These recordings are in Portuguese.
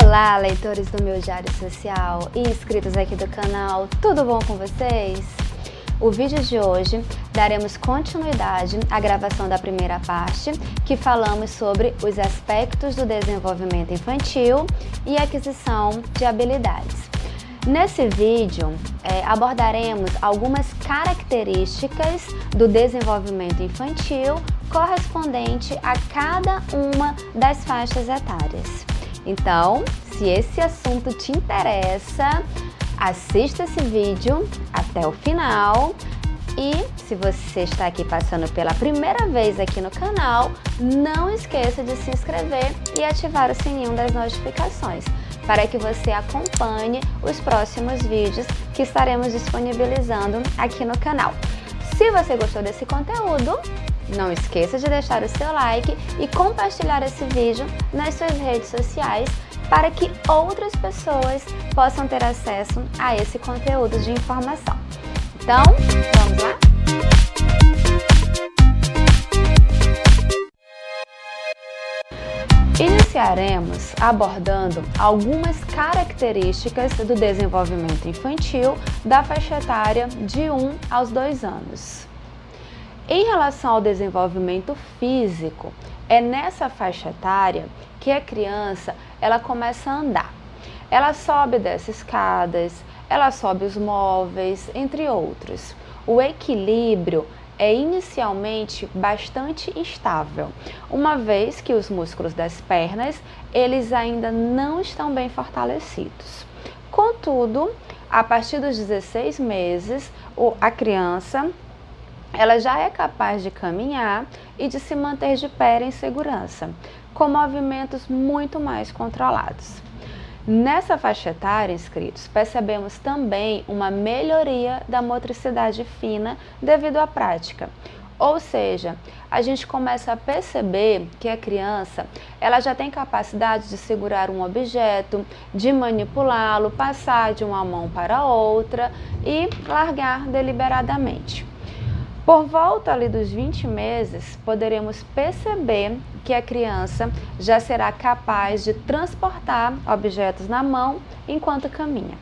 Olá, leitores do meu Diário Social e inscritos aqui do canal, tudo bom com vocês? O vídeo de hoje daremos continuidade à gravação da primeira parte, que falamos sobre os aspectos do desenvolvimento infantil e aquisição de habilidades. Nesse vídeo, abordaremos algumas características do desenvolvimento infantil correspondente a cada uma das faixas etárias. Então, se esse assunto te interessa, assista esse vídeo até o final. E se você está aqui passando pela primeira vez aqui no canal, não esqueça de se inscrever e ativar o sininho das notificações, para que você acompanhe os próximos vídeos que estaremos disponibilizando aqui no canal. Se você gostou desse conteúdo, não esqueça de deixar o seu like e compartilhar esse vídeo nas suas redes sociais para que outras pessoas possam ter acesso a esse conteúdo de informação. Então, vamos lá? Iniciaremos abordando algumas características do desenvolvimento infantil da faixa etária de 1 aos 2 anos. Em relação ao desenvolvimento físico, é nessa faixa etária que a criança começa a andar. Ela sobe e desce escadas, ela sobe os móveis, entre outros. O equilíbrio é inicialmente bastante instável, uma vez que os músculos das pernas eles ainda não estão bem fortalecidos. Contudo, a partir dos 16 meses, a criança ela já é capaz de caminhar e de se manter de pé em segurança, com movimentos muito mais controlados. Nessa faixa etária, inscritos, percebemos também uma melhoria da motricidade fina devido à prática. Ou seja, a gente começa a perceber que a criança ela já tem capacidade de segurar um objeto, de manipulá-lo, passar de uma mão para outra e largar deliberadamente. Por volta ali dos 20 meses, poderemos perceber que a criança já será capaz de transportar objetos na mão enquanto caminha.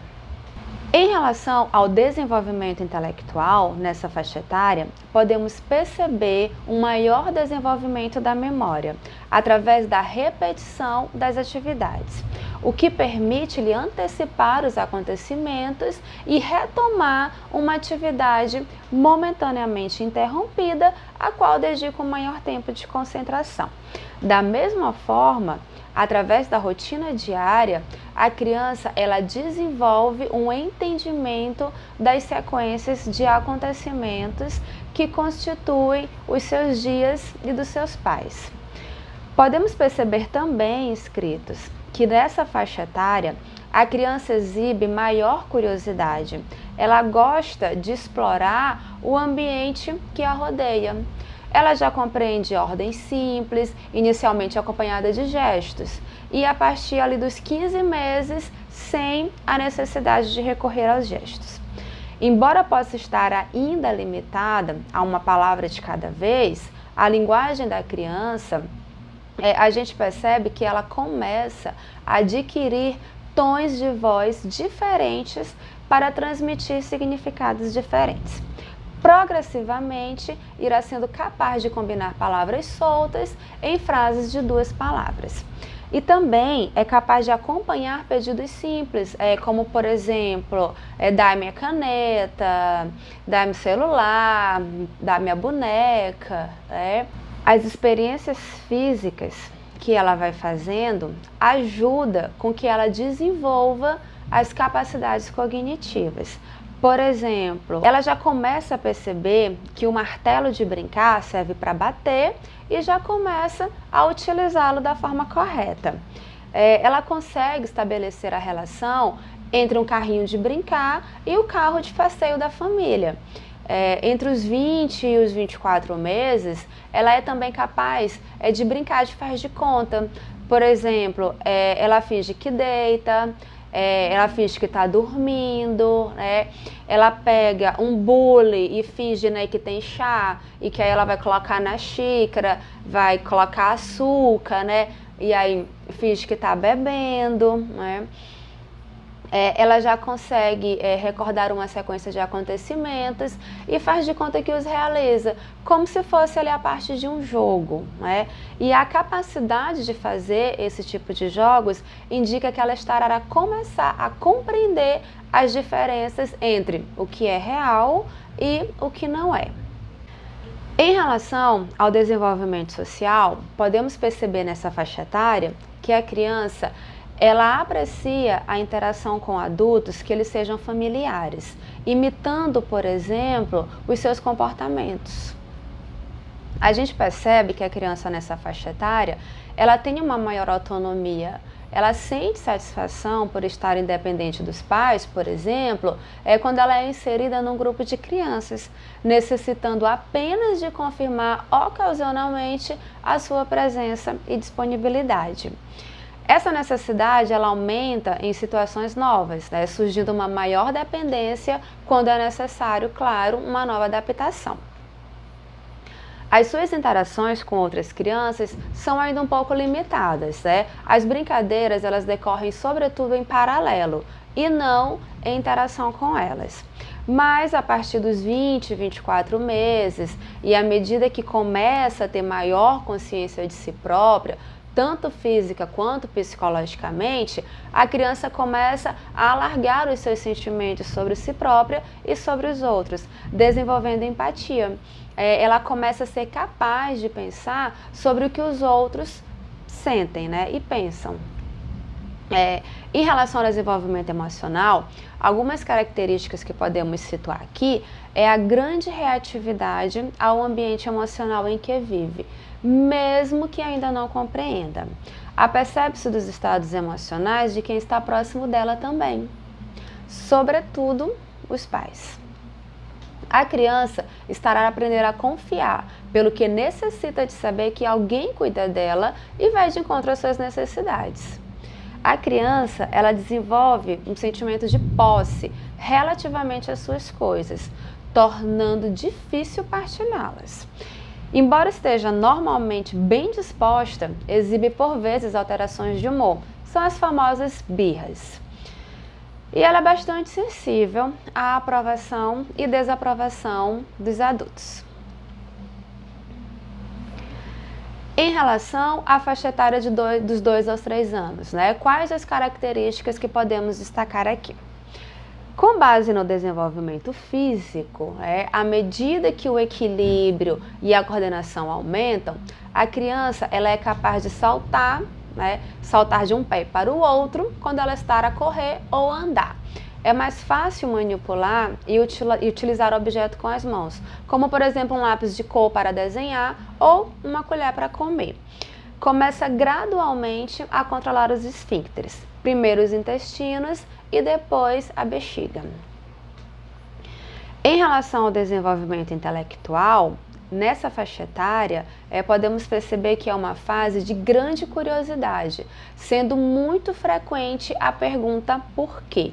Em relação ao desenvolvimento intelectual, nessa faixa etária, podemos perceber um maior desenvolvimento da memória, através da repetição das atividades, o que permite-lhe antecipar os acontecimentos e retomar uma atividade momentaneamente interrompida, a qual dedica um maior tempo de concentração. Da mesma forma, através da rotina diária, a criança desenvolve um entendimento das sequências de acontecimentos que constituem os seus dias e dos seus pais. Podemos perceber também, inscritos, que nessa faixa etária a criança exibe maior curiosidade. Ela gosta de explorar o ambiente que a rodeia. Ela já compreende ordens simples, inicialmente acompanhada de gestos, e a partir ali dos 15 meses, sem a necessidade de recorrer aos gestos. Embora possa estar ainda limitada a uma palavra de cada vez, a linguagem da criança, a gente percebe que ela começa a adquirir tons de voz diferentes para transmitir significados diferentes. Progressivamente, irá sendo capaz de combinar palavras soltas em frases de 2 palavras. E também é capaz de acompanhar pedidos simples, como, por exemplo, dá-me a caneta, dá-me o celular, dá-me a boneca. As experiências físicas que ela vai fazendo ajuda com que ela desenvolva as capacidades cognitivas. Por exemplo, ela já começa a perceber que o martelo de brincar serve para bater e já começa a utilizá-lo da forma correta. Ela consegue estabelecer a relação entre um carrinho de brincar e o carro de passeio da família. Entre os 20 e os 24 meses, ela é também capaz de brincar de faz de conta. Por exemplo, ela finge que deita, ela finge que está dormindo, né? Ela pega um bule e finge, né, que tem chá e que aí ela vai colocar na xícara, vai colocar açúcar, né? E aí finge que está bebendo, né? Ela já consegue recordar uma sequência de acontecimentos e faz de conta que os realiza, como se fosse ali a parte de um jogo, né? E a capacidade de fazer esse tipo de jogos indica que ela estará a começar a compreender as diferenças entre o que é real e o que não é. Em relação ao desenvolvimento social, podemos perceber nessa faixa etária que a criança ela aprecia a interação com adultos que eles sejam familiares, imitando, por exemplo, os seus comportamentos. A gente percebe que a criança nessa faixa etária, ela tem uma maior autonomia, ela sente satisfação por estar independente dos pais, por exemplo, quando ela é inserida num grupo de crianças, necessitando apenas de confirmar ocasionalmente a sua presença e disponibilidade. Essa necessidade ela aumenta em situações novas, né, surgindo uma maior dependência quando é necessário, claro, uma nova adaptação. As suas interações com outras crianças são ainda um pouco limitadas, né? As brincadeiras elas decorrem sobretudo em paralelo e não em interação com elas. Mas a partir dos 20, 24 meses e à medida que começa a ter maior consciência de si própria, tanto física quanto psicologicamente, a criança começa a alargar os seus sentimentos sobre si própria e sobre os outros, desenvolvendo empatia. Ela começa a ser capaz de pensar sobre o que os outros sentem, né, e pensam. Em relação ao desenvolvimento emocional, algumas características que podemos situar aqui é a grande reatividade ao ambiente emocional em que vive, mesmo que ainda não compreenda. Apercebe-se dos estados emocionais de quem está próximo dela também, sobretudo os pais. A criança estará a aprender a confiar, pelo que necessita de saber que alguém cuida dela e vai de encontro às suas necessidades. A criança, ela desenvolve um sentimento de posse relativamente às suas coisas, tornando difícil partilhá-las. Embora esteja normalmente bem disposta, exibe por vezes alterações de humor, são as famosas birras. E ela é bastante sensível à aprovação e desaprovação dos adultos. Em relação à faixa etária dos 2 aos 3 anos, né? Quais as características que podemos destacar aqui? Com base no desenvolvimento físico, à medida que o equilíbrio e a coordenação aumentam, a criança ela é capaz de saltar, saltar de um pé para o outro quando ela está a correr ou andar. É mais fácil manipular e utilizar o objeto com as mãos, como por exemplo um lápis de cor para desenhar ou uma colher para comer. Começa gradualmente a controlar os esfíncteres, primeiro os intestinos e depois a bexiga. Em relação ao desenvolvimento intelectual, nessa faixa etária, podemos perceber que é uma fase de grande curiosidade, sendo muito frequente a pergunta por quê.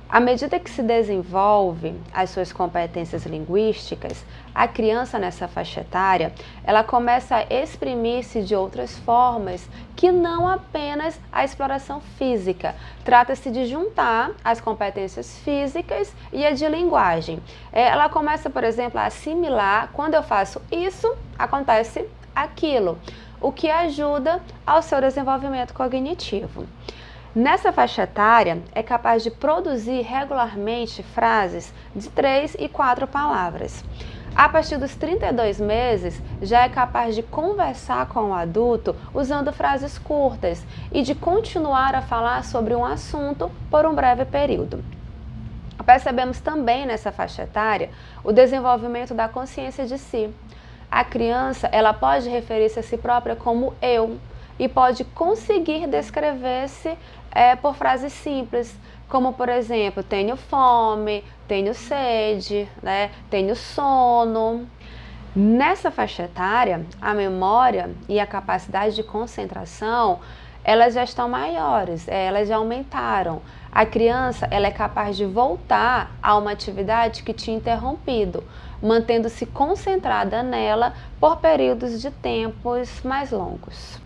À medida que se desenvolve as suas competências linguísticas, a criança nessa faixa etária, ela começa a exprimir-se de outras formas que não apenas a exploração física. Trata-se de juntar as competências físicas e a de linguagem. Ela começa, por exemplo, a assimilar, quando eu faço isso, acontece aquilo, o que ajuda ao seu desenvolvimento cognitivo. Nessa faixa etária, é capaz de produzir regularmente frases de 3 e 4 palavras. A partir dos 32 meses, já é capaz de conversar com o adulto usando frases curtas e de continuar a falar sobre um assunto por um breve período. Percebemos também nessa faixa etária o desenvolvimento da consciência de si. A criança ela pode referir-se a si própria como eu e pode conseguir descrever-se por frases simples, como por exemplo, tenho fome, tenho sede, tenho sono. Nessa faixa etária, a memória e a capacidade de concentração elas já estão maiores, elas já aumentaram. A criança, ela é capaz de voltar a uma atividade que tinha interrompido, mantendo-se concentrada nela por períodos de tempos mais longos.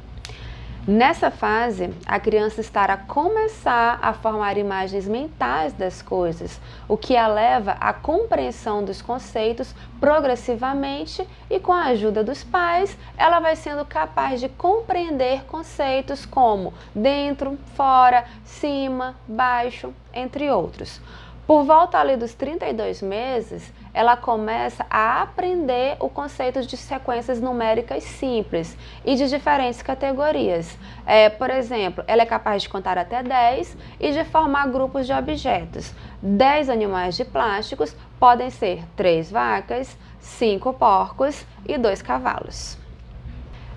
Nessa fase, a criança estará a começar a formar imagens mentais das coisas, o que a leva à compreensão dos conceitos progressivamente e, com a ajuda dos pais, ela vai sendo capaz de compreender conceitos como dentro, fora, cima, baixo, entre outros. Por volta ali dos 32 meses, ela começa a aprender o conceito de sequências numéricas simples e de diferentes categorias. Por exemplo, ela é capaz de contar até 10 e de formar grupos de objetos. 10 animais de plásticos podem ser 3 vacas, 5 porcos e 2 cavalos.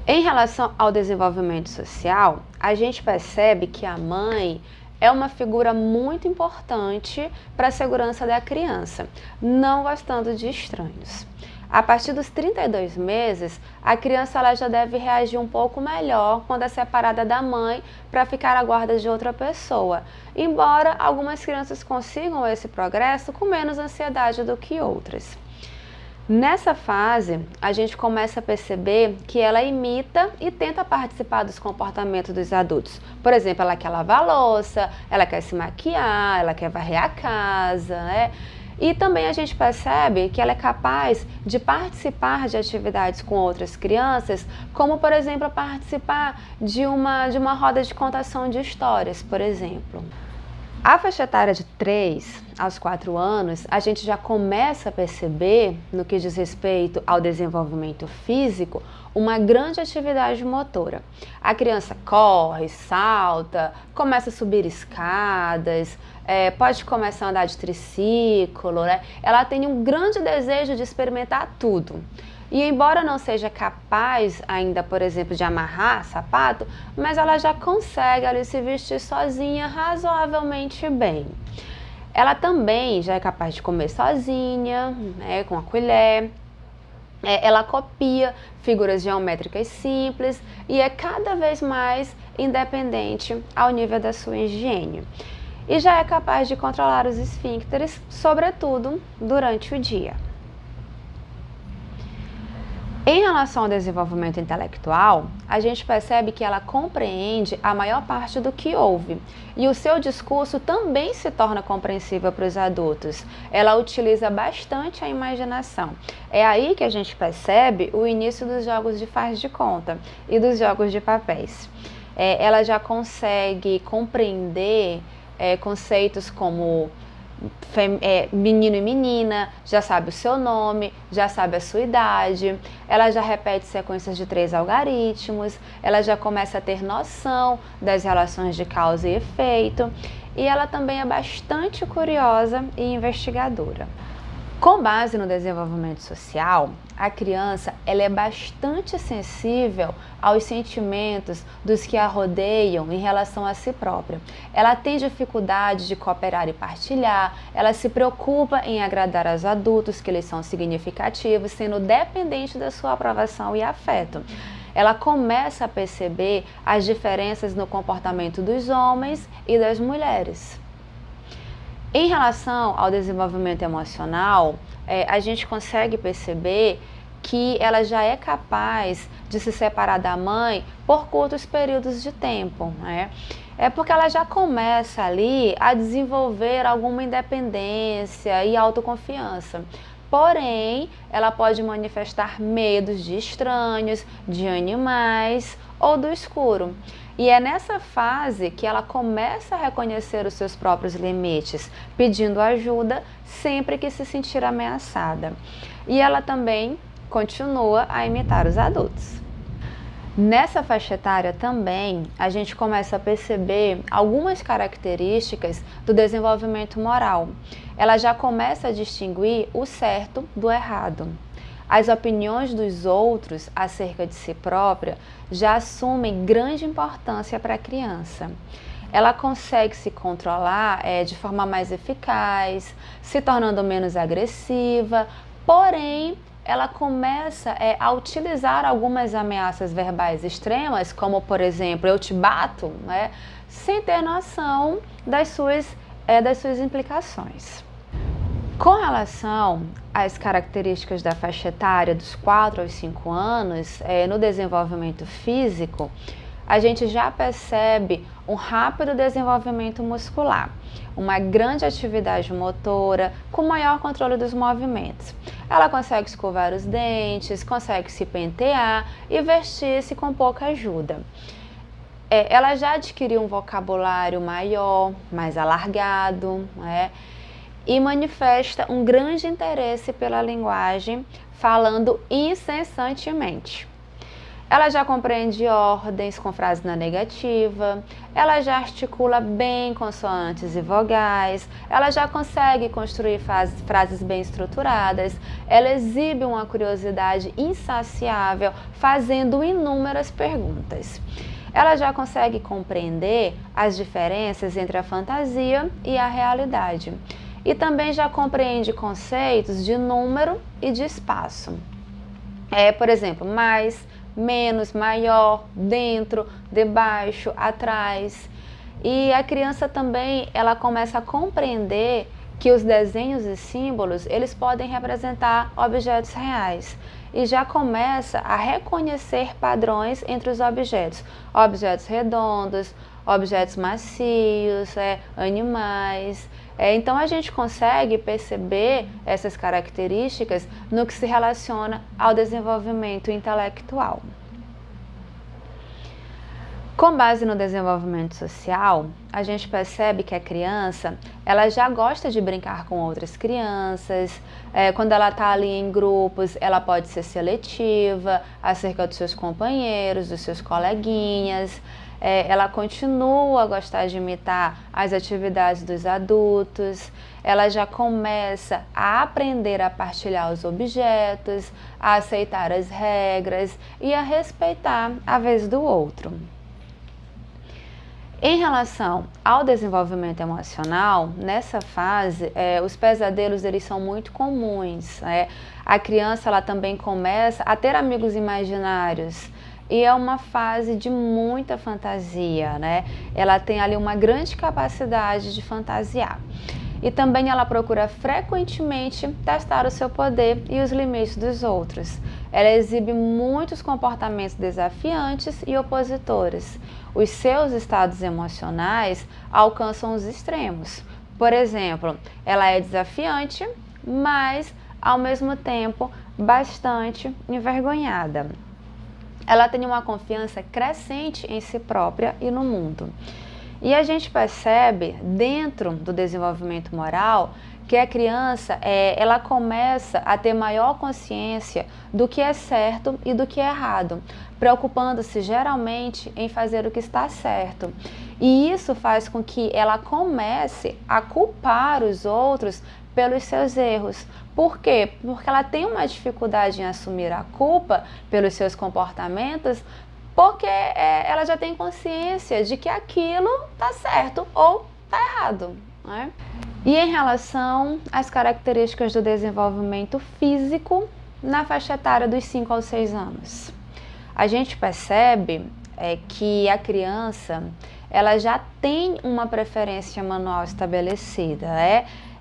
Em relação ao desenvolvimento social, a gente percebe que a mãe é uma figura muito importante para a segurança da criança, não gostando de estranhos. A partir dos 32 meses, a criança ela já deve reagir um pouco melhor quando é separada da mãe para ficar à guarda de outra pessoa, embora algumas crianças consigam esse progresso com menos ansiedade do que outras. Nessa fase, a gente começa a perceber que ela imita e tenta participar dos comportamentos dos adultos. Por exemplo, ela quer lavar a louça, ela quer se maquiar, ela quer varrer a casa, né? E também a gente percebe que ela é capaz de participar de atividades com outras crianças, como, por exemplo, participar de uma roda de contação de histórias, por exemplo. A faixa etária de 3 aos 4 anos, a gente já começa a perceber, no que diz respeito ao desenvolvimento físico, uma grande atividade motora. A criança corre, salta, começa a subir escadas, pode começar a andar de triciclo, né? Ela tem um grande desejo de experimentar tudo. E embora não seja capaz ainda, por exemplo, de amarrar sapato, mas ela já consegue ali se vestir sozinha razoavelmente bem. Ela também já é capaz de comer sozinha, né, com a colher. Ela copia figuras geométricas simples e é cada vez mais independente ao nível da sua higiene. E já é capaz de controlar os esfíncteres, sobretudo durante o dia. Em relação ao desenvolvimento intelectual, a gente percebe que ela compreende a maior parte do que ouve e o seu discurso também se torna compreensível para os adultos. Ela utiliza bastante a imaginação. É aí que a gente percebe o início dos jogos de faz de conta e dos jogos de papéis. Ela já consegue compreender conceitos como menino e menina, já sabe o seu nome, já sabe a sua idade, ela já repete sequências de 3 algarismos, ela já começa a ter noção das relações de causa e efeito, e ela também é bastante curiosa e investigadora. Com base no desenvolvimento social, a criança ela é bastante sensível aos sentimentos dos que a rodeiam em relação a si própria. Ela tem dificuldade de cooperar e partilhar, ela se preocupa em agradar aos adultos, que eles são significativos, sendo dependente da sua aprovação e afeto. Ela começa a perceber as diferenças no comportamento dos homens e das mulheres. Em relação ao desenvolvimento emocional, a gente consegue perceber que ela já é capaz de se separar da mãe por curtos períodos de tempo, né? É porque ela já começa ali a desenvolver alguma independência e autoconfiança. Porém, ela pode manifestar medos de estranhos, de animais ou do escuro. E é nessa fase que ela começa a reconhecer os seus próprios limites, pedindo ajuda sempre que se sentir ameaçada. E ela também continua a imitar os adultos. Nessa faixa etária também, a gente começa a perceber algumas características do desenvolvimento moral. Ela já começa a distinguir o certo do errado. As opiniões dos outros acerca de si própria já assumem grande importância para a criança. Ela consegue se controlar de forma mais eficaz, se tornando menos agressiva, porém ela começa a utilizar algumas ameaças verbais extremas, como por exemplo, eu te bato, né, sem ter noção das suas implicações. Com relação às características da faixa etária dos 4 aos 5 anos, no desenvolvimento físico, a gente já percebe um rápido desenvolvimento muscular, uma grande atividade motora, com maior controle dos movimentos. Ela consegue escovar os dentes, consegue se pentear e vestir-se com pouca ajuda. Ela já adquiriu um vocabulário maior, mais alargado, né? E manifesta um grande interesse pela linguagem, falando incessantemente. Ela já compreende ordens com frase na negativa, ela já articula bem consoantes e vogais, ela já consegue construir frases bem estruturadas, ela exibe uma curiosidade insaciável, fazendo inúmeras perguntas. Ela já consegue compreender as diferenças entre a fantasia e a realidade. E também já compreende conceitos de número e de espaço. Por exemplo, mais, menos, maior, dentro, debaixo, atrás. E a criança também, ela começa a compreender que os desenhos e símbolos, eles podem representar objetos reais. E já começa a reconhecer padrões entre os objetos. Objetos redondos, objetos macios, animais. Então a gente consegue perceber essas características no que se relaciona ao desenvolvimento intelectual. Com base no desenvolvimento social, a gente percebe que a criança, ela já gosta de brincar com outras crianças. Quando ela está ali em grupos, ela pode ser seletiva acerca dos seus companheiros, dos seus coleguinhas. Ela continua a gostar de imitar as atividades dos adultos, ela já começa a aprender a partilhar os objetos, a aceitar as regras e a respeitar a vez do outro. Em relação ao desenvolvimento emocional, nessa fase, os pesadelos eles são muito comuns. A criança ela também começa a ter amigos imaginários. E é uma fase de muita fantasia, né? Ela tem ali uma grande capacidade de fantasiar. E também ela procura frequentemente testar o seu poder e os limites dos outros. Ela exibe muitos comportamentos desafiantes e opositores. Os seus estados emocionais alcançam os extremos. Por exemplo, ela é desafiante, mas ao mesmo tempo bastante envergonhada. Ela tem uma confiança crescente em si própria e no mundo. E a gente percebe, dentro do desenvolvimento moral, que a criança ela começa a ter maior consciência do que é certo e do que é errado, preocupando-se geralmente em fazer o que está certo. E isso faz com que ela comece a culpar os outros pelos seus erros. Por quê? Porque ela tem uma dificuldade em assumir a culpa pelos seus comportamentos, porque ela já tem consciência de que aquilo está certo ou está errado, né? E em relação às características do desenvolvimento físico na faixa etária dos 5 aos 6 anos, a gente percebe que a criança ela já tem uma preferência manual estabelecida,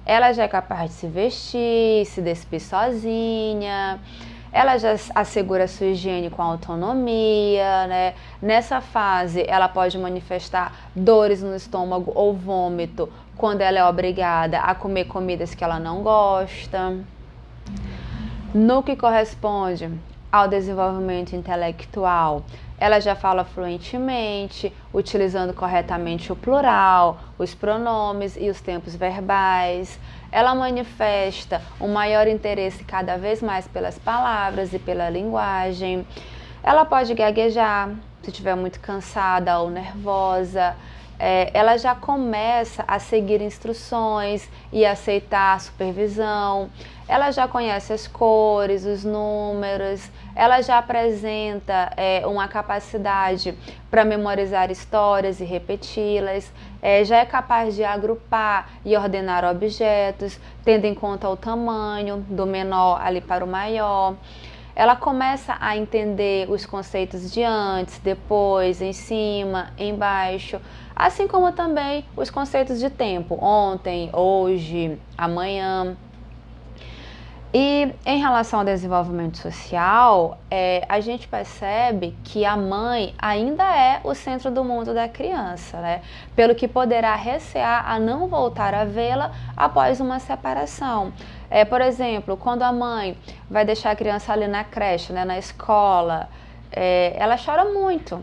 Ela já é capaz de se vestir, se despir sozinha, ela já assegura sua higiene com autonomia, né? Nessa fase, ela pode manifestar dores no estômago ou vômito quando ela é obrigada a comer comidas que ela não gosta. No que corresponde ao desenvolvimento intelectual, ela já fala fluentemente, utilizando corretamente o plural, os pronomes e os tempos verbais. Ela manifesta um maior interesse cada vez mais pelas palavras e pela linguagem. Ela pode gaguejar se estiver muito cansada ou nervosa. ela já começa a seguir instruções e aceitar a supervisão, ela já conhece as cores, os números, ela já apresenta uma capacidade para memorizar histórias e repeti-las, já é capaz de agrupar e ordenar objetos, tendo em conta o tamanho, do menor ali para o maior. Ela começa a entender os conceitos de antes, depois, em cima, embaixo, assim como também os conceitos de tempo, ontem, hoje, amanhã. E em relação ao desenvolvimento social, a gente percebe que a mãe ainda é o centro do mundo da criança, né? Pelo que poderá recear a não voltar a vê-la após uma separação. Por exemplo, quando a mãe vai deixar a criança ali na creche, né, na escola, ela chora muito.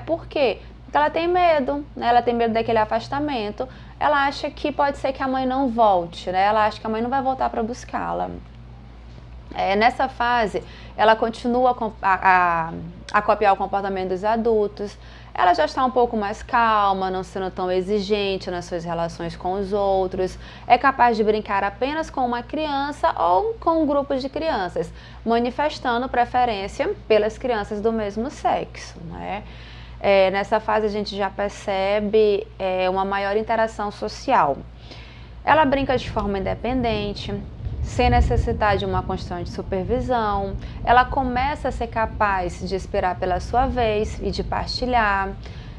Por quê? Porque ela tem medo, né? Ela tem medo daquele afastamento. Ela acha que pode ser que a mãe não volte, né? Ela acha que a mãe não vai voltar para buscá-la. Nessa fase, ela continua a copiar o comportamento dos adultos, ela já está um pouco mais calma, não sendo tão exigente nas suas relações com os outros, é capaz de brincar apenas com uma criança ou com um grupo de crianças, manifestando preferência pelas crianças do mesmo sexo, né? Nessa fase a gente já percebe uma maior interação social. Ela brinca de forma independente, sem necessitar de uma constante supervisão, ela começa a ser capaz de esperar pela sua vez e de partilhar,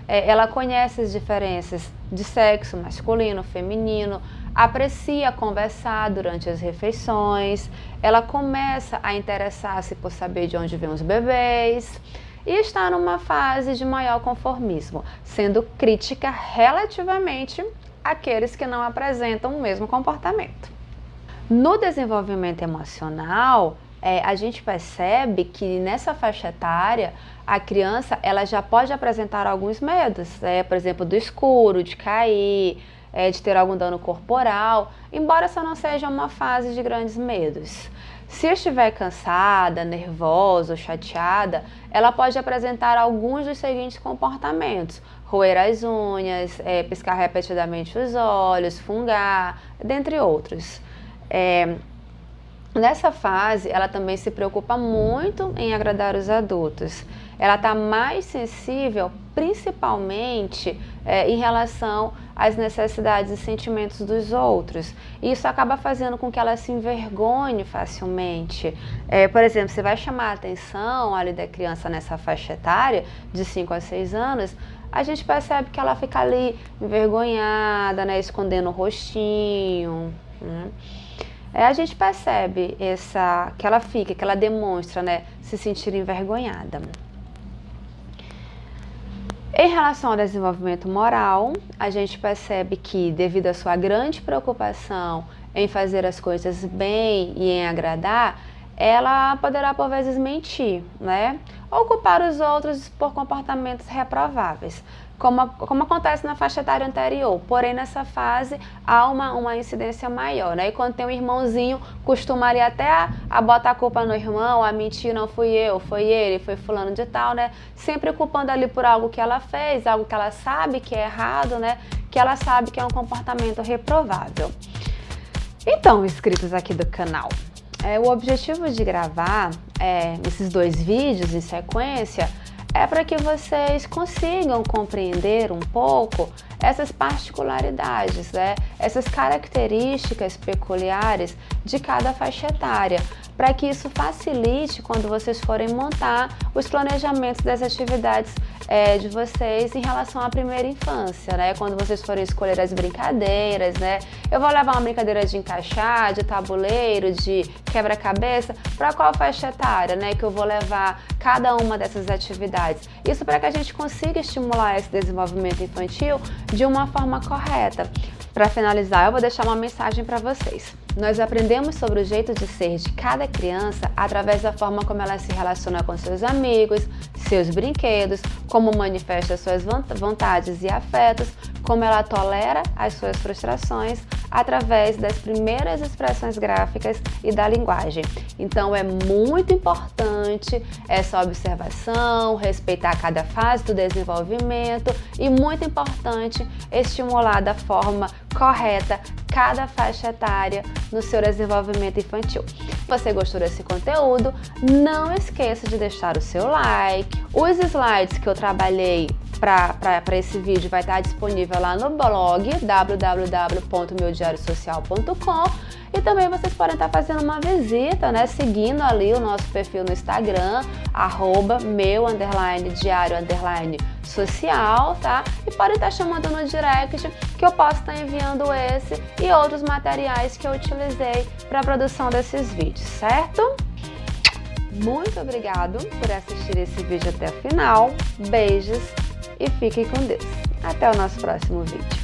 ela conhece as diferenças de sexo masculino, feminino, aprecia conversar durante as refeições, ela começa a interessar-se por saber de onde vêm os bebês e está numa fase de maior conformismo, sendo crítica relativamente àqueles que não apresentam o mesmo comportamento. No desenvolvimento emocional, a gente percebe que nessa faixa etária, a criança ela já pode apresentar alguns medos, por exemplo, do escuro, de cair, de ter algum dano corporal, embora essa não seja uma fase de grandes medos. Se estiver cansada, nervosa ou chateada, ela pode apresentar alguns dos seguintes comportamentos: roer as unhas, piscar repetidamente os olhos, fungar, dentre outros. Nessa fase, ela também se preocupa muito em agradar os adultos. Ela está mais sensível, principalmente em relação às necessidades e sentimentos dos outros. Isso acaba fazendo com que ela se envergonhe facilmente. Por exemplo, você vai chamar a atenção ali da criança nessa faixa etária, de 5 a 6 anos, a gente percebe que ela fica ali envergonhada, né, escondendo o rostinho, né? A gente percebe que ela demonstra, né, se sentir envergonhada. Em relação ao desenvolvimento moral, a gente percebe que, devido à sua grande preocupação em fazer as coisas bem e em agradar, ela poderá por vezes mentir, né? Ou culpar os outros por comportamentos reprováveis, como acontece na faixa etária anterior. Porém, nessa fase há uma incidência maior, né? E quando tem um irmãozinho, costumaria até a botar a culpa no irmão, a mentir, não fui eu, foi ele, foi fulano de tal, né? Sempre culpando ali por algo que ela fez, algo que ela sabe que é errado, né? Que ela sabe que é um comportamento reprovável. Então, inscritos aqui do canal, o objetivo de gravar esses 2 vídeos em sequência é para que vocês consigam compreender um pouco essas particularidades, né? Essas características peculiares de cada faixa etária, para que isso facilite quando vocês forem montar os planejamentos das atividades de vocês em relação à primeira infância, né? Quando vocês forem escolher as brincadeiras, né? Eu vou levar uma brincadeira de encaixar, de tabuleiro, de quebra-cabeça, para qual faixa etária, né? Que eu vou levar cada uma dessas atividades. Isso para que a gente consiga estimular esse desenvolvimento infantil de uma forma correta. Para finalizar, eu vou deixar uma mensagem para vocês. Nós aprendemos sobre o jeito de ser de cada criança através da forma como ela se relaciona com seus amigos, seus brinquedos, como manifesta suas vontades e afetos, como ela tolera as suas frustrações, através das primeiras expressões gráficas e da linguagem. Então é muito importante essa observação, respeitar cada fase do desenvolvimento e muito importante estimular da forma correta cada faixa etária no seu desenvolvimento infantil. Se você gostou desse conteúdo, não esqueça de deixar o seu like. Os slides que eu trabalhei para esse vídeo vai estar disponível lá no blog www.meudiariosocial.com e também vocês podem estar fazendo uma visita, né, seguindo ali o nosso perfil no Instagram, @meu_diário_social, tá? E podem estar chamando no direct que eu posso estar enviando esse e outros materiais que eu utilizei para a produção desses vídeos, certo? Muito obrigado por assistir esse vídeo até o final. Beijos e fiquem com Deus. Até o nosso próximo vídeo.